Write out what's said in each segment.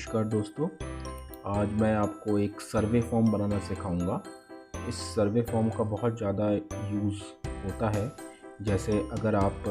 नमस्कार दोस्तों। आज मैं आपको एक सर्वे फॉर्म बनाना सिखाऊंगा। इस सर्वे फॉर्म का बहुत ज़्यादा यूज़ होता है। जैसे अगर आप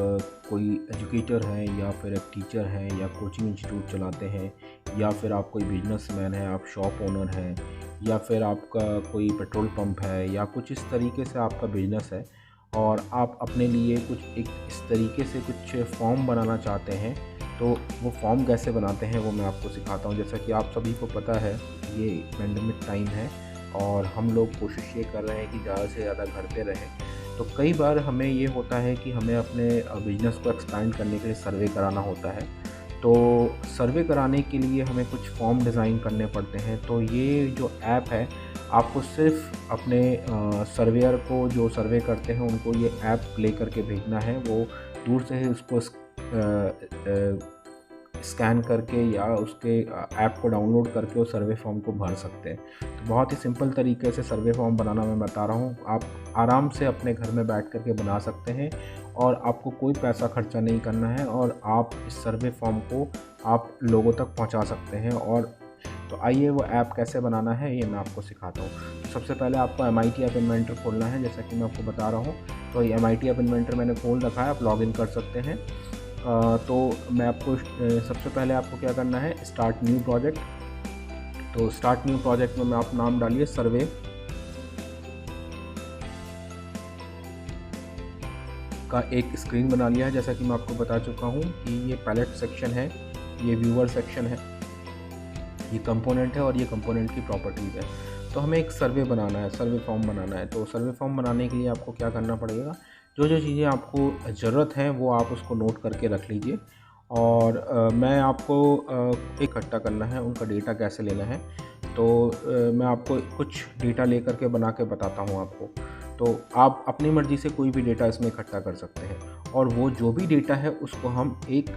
कोई एजुकेटर हैं या फिर एक टीचर हैं या कोचिंग इंस्टीट्यूट चलाते हैं या फिर आप कोई बिजनेसमैन हैं, आप शॉप ओनर हैं या फिर आपका कोई पेट्रोल पंप है या कुछ इस तरीके से आपका बिजनेस है और आप अपने लिए कुछ एक इस तरीके से कुछ फॉर्म बनाना चाहते हैं, तो वो फॉर्म कैसे बनाते हैं वो मैं आपको सिखाता हूँ। जैसा कि आप सभी को पता है, ये पेंडेमिक टाइम है और हम लोग कोशिश ये कर रहे हैं कि ज़्यादा से ज़्यादा घर पे रहें। तो कई बार हमें ये होता है कि हमें अपने बिज़नेस को एक्सपैंड करने के लिए सर्वे कराना होता है। तो सर्वे कराने के लिए हमें कुछ फॉर्म डिज़ाइन करने पड़ते हैं। तो ये जो ऐप है, आपको सिर्फ़ अपने सर्वेयर को, जो सर्वे करते हैं उनको ये ऐप प्ले करके भेजना है। वो दूर से ही उसको स्कैन करके या उसके ऐप को डाउनलोड करके वो सर्वे फॉर्म को भर सकते हैं। तो बहुत ही सिंपल तरीके से सर्वे फॉर्म बनाना मैं बता रहा हूँ। आप आराम से अपने घर में बैठ कर के बना सकते हैं और आपको कोई पैसा खर्चा नहीं करना है और आप इस सर्वे फॉर्म को आप लोगों तक पहुँचा सकते हैं। और तो आइए वो ऐप कैसे बनाना है ये मैं आपको सिखाता हूँ। तो सबसे पहले आपको MIT ऐप इन्वेंटर खोलना है, जैसा कि मैं आपको बता रहा हूँ। तो ये MIT ऐप इन्वेंटर मैंने खोल रखा है, आप लॉगिन कर सकते हैं। तो मैं आपको सबसे पहले आपको क्या करना है, स्टार्ट न्यू प्रोजेक्ट। तो स्टार्ट न्यू प्रोजेक्ट में आप नाम डालिए सर्वे का। एक स्क्रीन बना लिया है, जैसा कि मैं आपको बता चुका हूँ कि ये पैलेट सेक्शन है, ये व्यूअर सेक्शन है, ये कंपोनेंट है और ये कंपोनेंट की प्रॉपर्टीज़ है। तो हमें एक सर्वे बनाना है, सर्वे फॉर्म बनाना है। तो सर्वे फॉर्म बनाने के लिए आपको क्या करना पड़ेगा, जो जो चीज़ें आपको ज़रूरत हैं वो आप उसको नोट करके रख लीजिए। और मैं आपको इकट्ठा करना है, उनका डेटा कैसे लेना है। तो मैं आपको कुछ डेटा लेकर के बना के बताता हूँ आपको। तो आप अपनी मर्ज़ी से कोई भी डेटा इसमें इकट्ठा कर सकते हैं और वो जो भी डेटा है उसको हम एक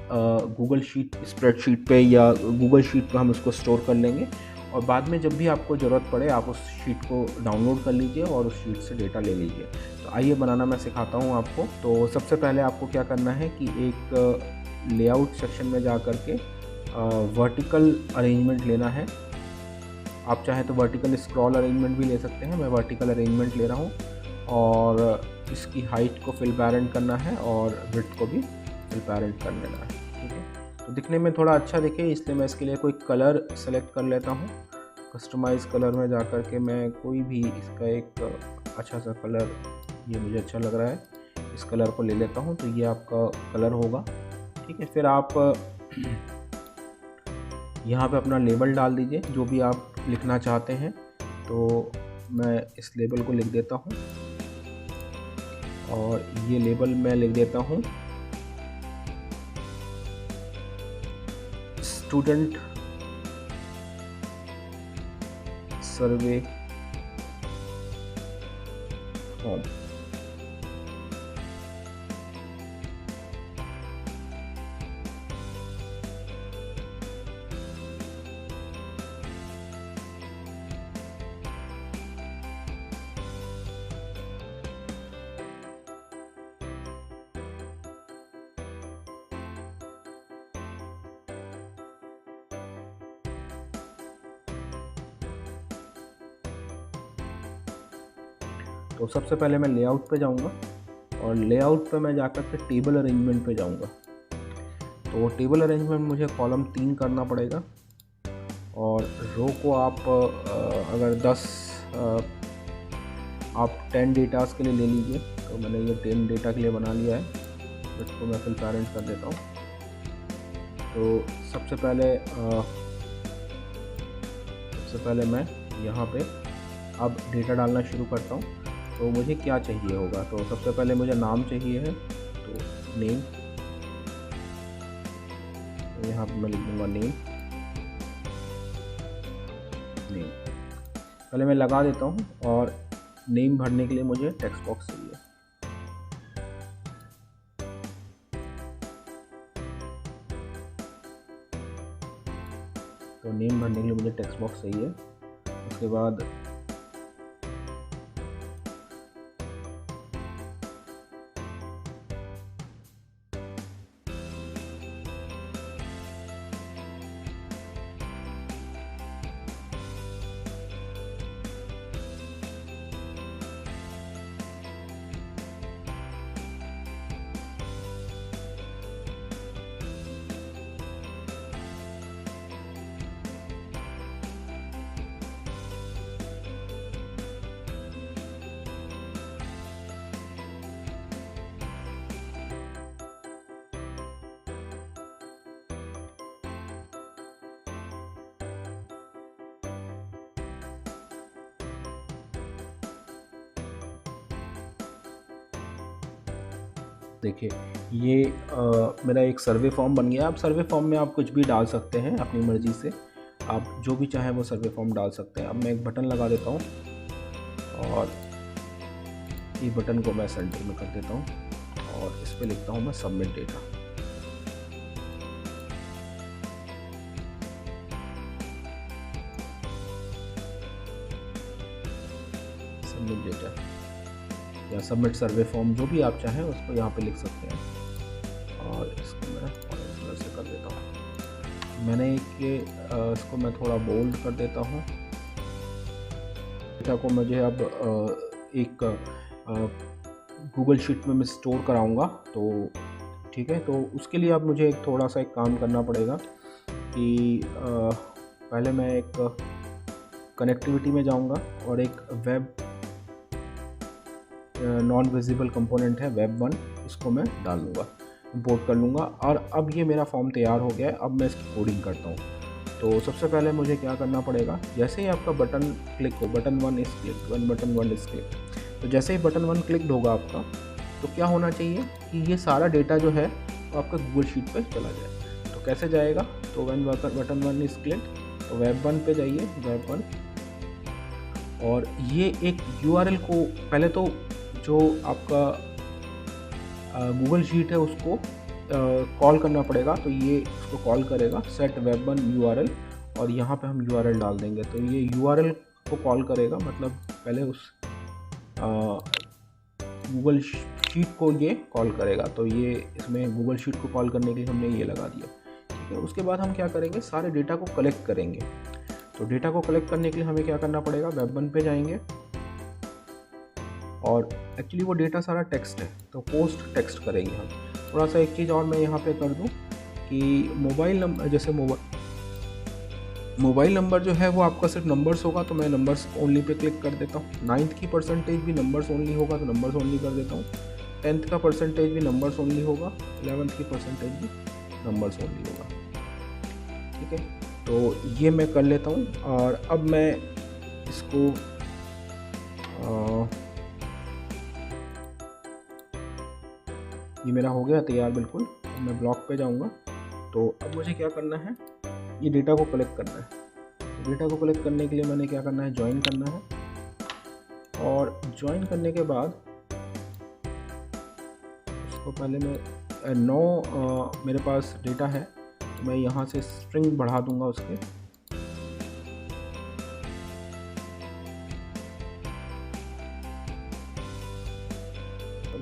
गूगल शीट, स्प्रेडशीट पे या गूगल शीट पे हम उसको स्टोर कर लेंगे और बाद में जब भी आपको ज़रूरत पड़े आप उस शीट को डाउनलोड कर लीजिए और उस शीट से डेटा ले लीजिए। तो आइए बनाना मैं सिखाता हूँ आपको। तो सबसे पहले आपको क्या करना है कि एक लेआउट सेक्शन में जा कर के वर्टिकल अरेंजमेंट लेना है। आप चाहें तो वर्टिकल स्क्रॉल अरेंजमेंट भी ले सकते हैं, मैं वर्टिकल अरेंजमेंट ले रहा हूँ। और इसकी हाइट को फिल पैरेंट करना है और विड्थ को भी फिल पैरेंट कर लेना है, ठीक है। तो दिखने में थोड़ा अच्छा दिखे इसलिए मैं इसके लिए कोई कलर सेलेक्ट कर लेता हूँ। कस्टमाइज़ कलर में जा कर के मैं कोई भी इसका एक अच्छा सा कलर, ये मुझे अच्छा लग रहा है, इस कलर को ले लेता हूँ। तो ये आपका कलर होगा, ठीक है। फिर आप यहाँ पे अपना लेबल डाल दीजिए, जो भी आप लिखना चाहते हैं। तो मैं इस लेबल को लिख देता हूँ और ये लेबल मैं लिख देता हूँ स्टूडेंट सर्वे फॉर्म। तो सबसे पहले मैं लेआउट पे जाऊंगा और लेआउट पे मैं जाकर के टेबल अरेंजमेंट पे जाऊंगा। तो टेबल अरेंजमेंट मुझे कॉलम 3 करना पड़ेगा और रो को आप अगर 10 आप 10 डेटास के लिए ले लीजिए। तो मैंने ये 10 डेटा के लिए बना लिया है, इसको मैं फिल पैरेंट कर देता हूँ। तो सबसे पहले मैं यहाँ पे अब डेटा डालना शुरू करता हूँ। तो मुझे क्या चाहिए होगा, तो सबसे पहले मुझे नाम चाहिए है, तो नेम, तो यहाँ पे मैं लिख दूँगा नेम। पहले मैं लगा देता हूँ और नेम भरने के लिए मुझे टेक्स्ट बॉक्स चाहिए। तो नेम भरने के लिए मुझे टेक्स्ट बॉक्स चाहिए। उसके बाद देखिए ये मेरा एक सर्वे फॉर्म बन गया। अब सर्वे फॉर्म में आप कुछ भी डाल सकते हैं अपनी मर्ज़ी से, आप जो भी चाहें वो सर्वे फॉर्म डाल सकते हैं। अब मैं एक बटन लगा देता हूँ और ये बटन को मैं सेंटर में कर देता हूँ और इस पर लिखता हूँ मैं सबमिट डेटा। सबमिट डेटा या सबमिट सर्वे फॉर्म, जो भी आप चाहें उसको यहाँ पे लिख सकते हैं। और इसको मैं ऑरेंज कलर से कर देता हूँ। मैंने इसको मैं थोड़ा बोल्ड कर देता हूँ। डेटा को मुझे अब एक गूगल शीट में मैं स्टोर कराऊंगा, तो ठीक है। तो उसके लिए अब मुझे थोड़ा सा एक काम करना पड़ेगा कि पहले मैं एक कनेक्टिविटी में जाऊंगा और एक वेब नॉन विजिबल कंपोनेंट है वेब 1, इसको मैं डाल लूँगा, इंपोर्ट कर लूँगा। और अब ये मेरा फॉर्म तैयार हो गया है। अब मैं इसकी कोडिंग करता हूँ। तो सबसे पहले मुझे क्या करना पड़ेगा, जैसे ही आपका बटन क्लिक हो, button 1 is click, button 1 is click, तो जैसे ही बटन 1 क्लिक होगा आपका, तो क्या होना चाहिए कि ये सारा डेटा जो है वो आपका गूगल शीट पे चला जाए। तो कैसे जाएगा, तो व्हेन बटन 1 इज़ क्लिक, तो वेब 1 पे जाइए, वेब 1, और ये एक URL को पहले तो जो आपका गूगल शीट है उसको कॉल करना पड़ेगा। तो ये उसको कॉल करेगा सेट वेब 1 URL, और यहाँ पे हम URL डाल देंगे। तो ये URL को कॉल करेगा, मतलब पहले उस गूगल शीट को ये कॉल करेगा। तो ये इसमें गूगल शीट को कॉल करने के लिए हमने ये लगा दिया, ठीक है। उसके बाद हम क्या करेंगे, सारे डेटा को कलेक्ट करेंगे। तो डेटा को कलेक्ट करने के लिए हमें क्या करना पड़ेगा, वेब 1 पे जाएंगे, और एक्चुअली वो डेटा सारा टेक्स्ट है, तो पोस्ट टेक्स्ट करेंगे हम। थोड़ा सा एक चीज़ और मैं यहाँ पे कर दूँ कि मोबाइल नंबर, जैसे मोबाइल नंबर जो है वो आपका सिर्फ नंबर्स होगा, तो मैं नंबर्स ओनली पे क्लिक कर देता हूँ। 9th की परसेंटेज भी नंबर्स ओनली होगा, तो नंबर्स ओनली कर देता हूँ। 10th का परसेंटेज भी नंबर्स ओनली होगा, 11th की परसेंटेज भी नंबर्स ओनली होगा, ठीक है। तो ये मैं कर लेता हूँ। और अब मैं इसको ये मेरा हो गया तैयार बिल्कुल। अब मैं ब्लॉक पे जाऊंगा। तो अब मुझे क्या करना है, ये डेटा को कलेक्ट करना है। तो डेटा को कलेक्ट करने के लिए मैंने क्या करना है, ज्वाइन करना है। और ज्वाइन करने के बाद उसको पहले मैं 9 मेरे पास डेटा है, तो मैं यहाँ से स्ट्रिंग बढ़ा दूंगा उसके।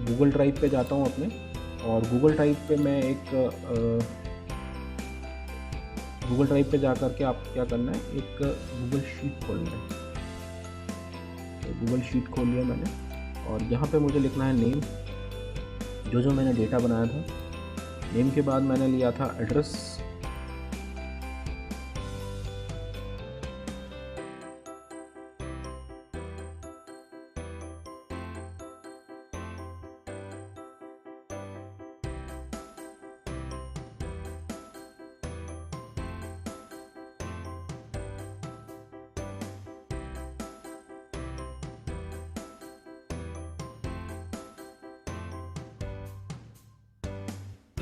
गूगल ड्राइव पे जाता हूँ अपने, और गूगल ड्राइव पे मैं गूगल ड्राइव पे जा कर के आप क्या करना है, एक गूगल शीट खोलना है। तो गूगल शीट खोल लिया मैंने, और यहाँ पे मुझे लिखना है नेम, जो मैंने डेटा बनाया था। नेम के बाद मैंने लिया था एड्रेस,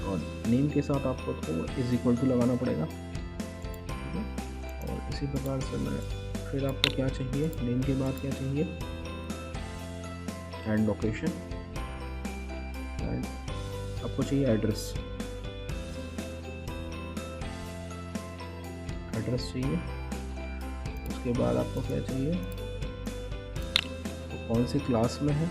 और नेम के साथ आपको तो इज इक्वल टू लगाना पड़ेगा, ठीक है। और इसी प्रकार से मैं फिर आपको क्या चाहिए, नेम के बाद क्या चाहिए, एंड लोकेशन, एंड आपको चाहिए एड्रेस, एड्रेस चाहिए। उसके बाद आपको क्या चाहिए, तो कौन सी क्लास में है,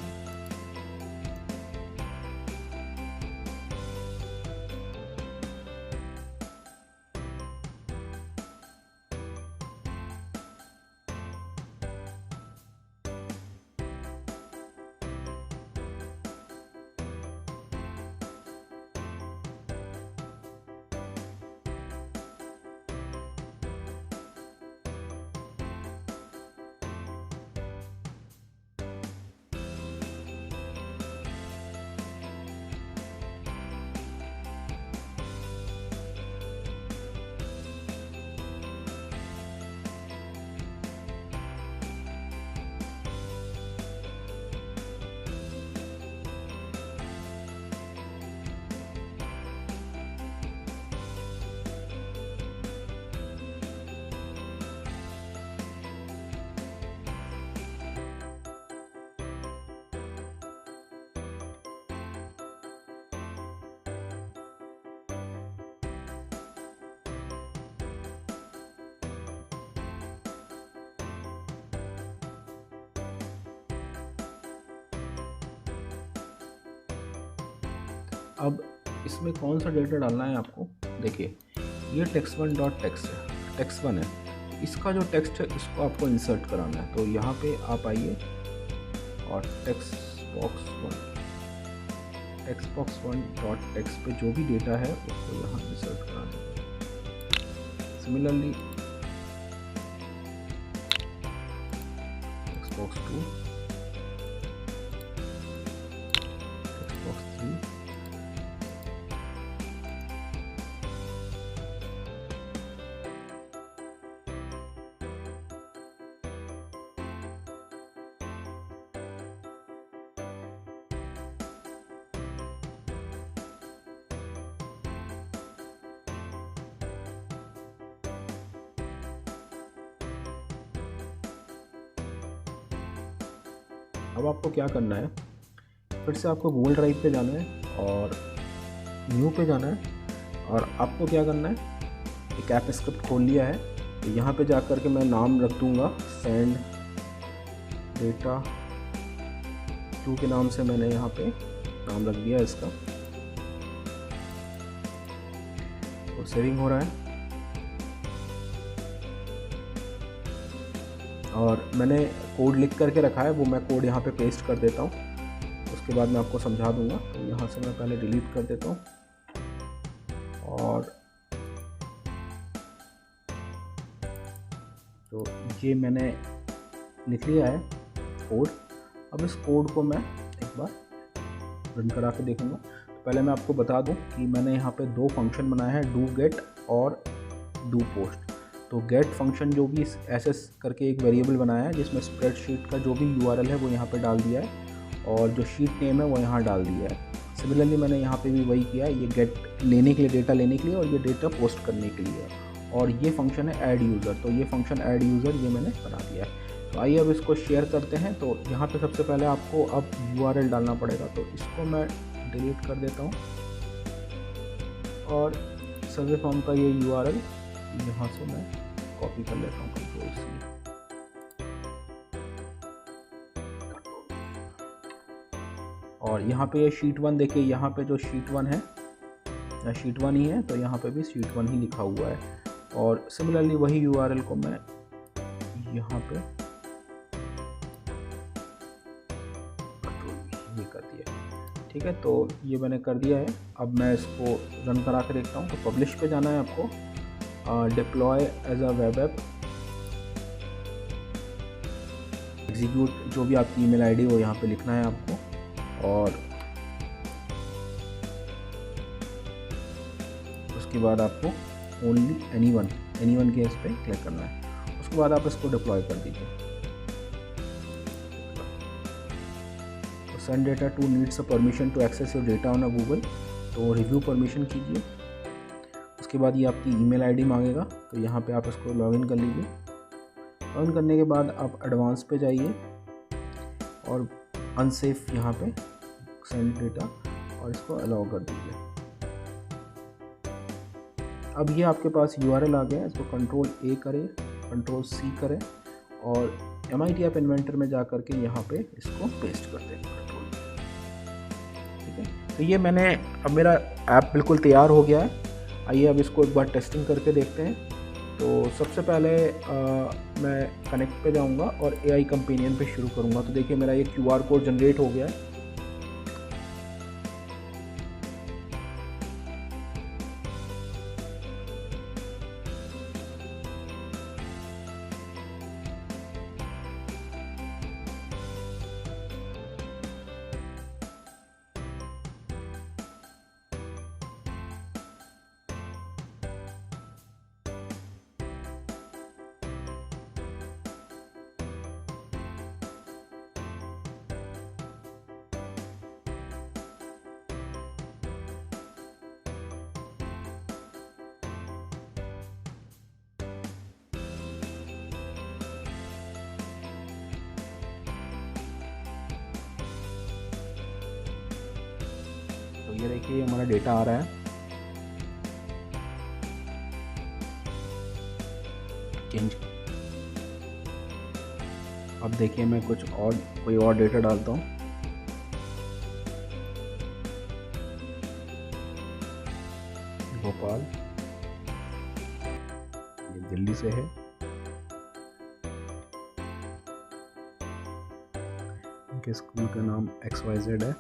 अब इसमें कौन सा डेटा डालना है आपको, देखिए ये text1.text है, text1 है, इसका जो टेक्स्ट है इसको आपको इंसर्ट कराना है। तो यहाँ पे आप आइए और textbox1.text पे जो भी डेटा है उसको यहाँ इंसर्ट कराना है। सिमिलरली textbox2, textbox3, अब आपको क्या करना है, फिर से आपको गूगल ड्राइव पे जाना है और न्यू पे जाना है, और आपको क्या करना है, एक ऐप स्क्रिप्ट खोल लिया है, तो यहाँ पे जा कर के मैं नाम रख दूँगा सेंड डेटा 2 के नाम से मैंने यहाँ पे नाम रख दिया इसका, और सेविंग हो रहा है। और मैंने कोड लिख करके रखा है, वो मैं कोड यहाँ पे पेस्ट कर देता हूँ, उसके बाद मैं आपको समझा दूँगा। तो यहाँ से मैं पहले डिलीट कर देता हूँ, और तो ये मैंने लिख लिया है कोड। अब इस कोड को मैं एक बार रन करा के देखूँगा। तो पहले मैं आपको बता दूँ कि मैंने यहाँ पे 2 फंक्शन बनाए हैं, डू गेट और डू पोस्ट। तो गेट फंक्शन जो भी एसएस करके एक वेरिएबल बनाया है, जिसमें स्प्रेडशीट का जो भी यूआरएल है वो यहाँ पे डाल दिया है, और जो शीट नेम है वो यहाँ डाल दिया है। सिमिलरली मैंने यहाँ पे भी वही किया है, ये गेट लेने के लिए, डेटा लेने के लिए, और ये डेटा पोस्ट करने के लिए। और ये फंक्शन है ऐड यूज़र, तो ये फंक्शन ऐड यूज़र ये मैंने बना दिया है। तो आइए अब इसको शेयर करते हैं। तो यहाँ पे सबसे पहले आपको अब यूआरएल डालना पड़ेगा, तो इसको मैं डिलीट कर देता हूँ, और सर्वे फॉर्म का ये यूआरएल यहाँ से मैं कॉपी कर लेता हूँ, कंट्रोल सी। और यहाँ पे ये शीट 1 देखिए, यहाँ पे जो शीट 1 है या शीट 1 ही है, तो यहाँ पे भी शीट 1 ही लिखा हुआ है। और सिमिलरली वही यूआरएल को मैं यहाँ पे ये कर दिया, ठीक है। तो ये मैंने कर दिया है। अब मैं इसको रन करा के देखता हूँ। तो पब्लिश पे जाना है आपको, deploy as a web app, execute जो भी आपकी ईमेल आईडी वो यहाँ पे लिखना है आपको, और उसके बाद आपको ओनली एनीवन के इस पे क्लिक करना है। उसके बाद आप इसको डिप्लॉय कर दीजिए। तो send data to needs a permission to access your data on a Google, तो रिव्यू परमिशन कीजिए। उसके बाद ये आपकी ईमेल आईडी मांगेगा, तो यहाँ पे आप इसको लॉगिन कर लीजिए। लॉगिन करने के बाद आप एडवांस पे जाइए और अनसेफ यहाँ पे सेंड डेटा, और इसको अलाउ कर दीजिए। अब ये आपके पास यूआरएल आ गया है, इसको कंट्रोल A करें, कंट्रोल C करें, और MIT ऐप इन्वेंटर में जा कर के यहाँ पे इसको पेस्ट कर दें, कंट्रोल। ठीक है, तो ये मैंने, अब मेरा ऐप बिल्कुल तैयार हो गया है। आइए अब इसको एक बार टेस्टिंग करके देखते हैं। तो सबसे पहले मैं कनेक्ट पे जाऊंगा और AI कंपेनियन पे शुरू करूंगा। तो देखिए मेरा ये QR कोड जनरेट हो गया है। तो ये देखिए हमारा डेटा आ रहा है। चेंज, अब देखिए मैं कुछ और, कोई और डेटा डालता हूँ। भोपाल, ये दिल्ली से है। इनके स्कूल का नाम XYZ है।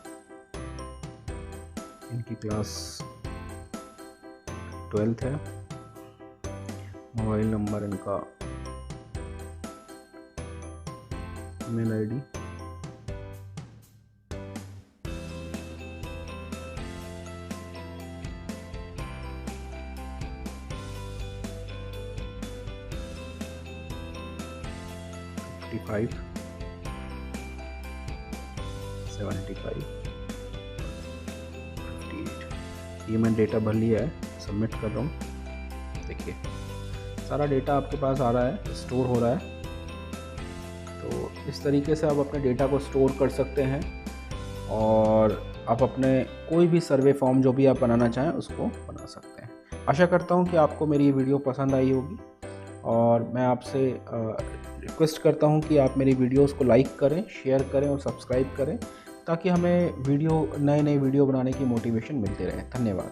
इनकी क्लास 12th है। मोबाइल नंबर इनका, ईमेल ID, $55, $75, $58। ये मैंने डेटा भर लिया है, सबमिट कर रहा हूँ। देखिए सारा डेटा आपके पास आ रहा है, स्टोर हो रहा है। तो इस तरीके से आप अपने डेटा को स्टोर कर सकते हैं और आप अपने कोई भी सर्वे फॉर्म जो भी आप बनाना चाहें उसको बना सकते हैं। आशा करता हूँ कि आपको मेरी ये वीडियो पसंद आई होगी और मैं आपसे रिक्वेस्ट करता हूँ कि आप मेरी वीडियोस को लाइक करें, शेयर करें और सब्सक्राइब करें ताकि हमें नए वीडियो बनाने की मोटिवेशन मिलती रहे। धन्यवाद।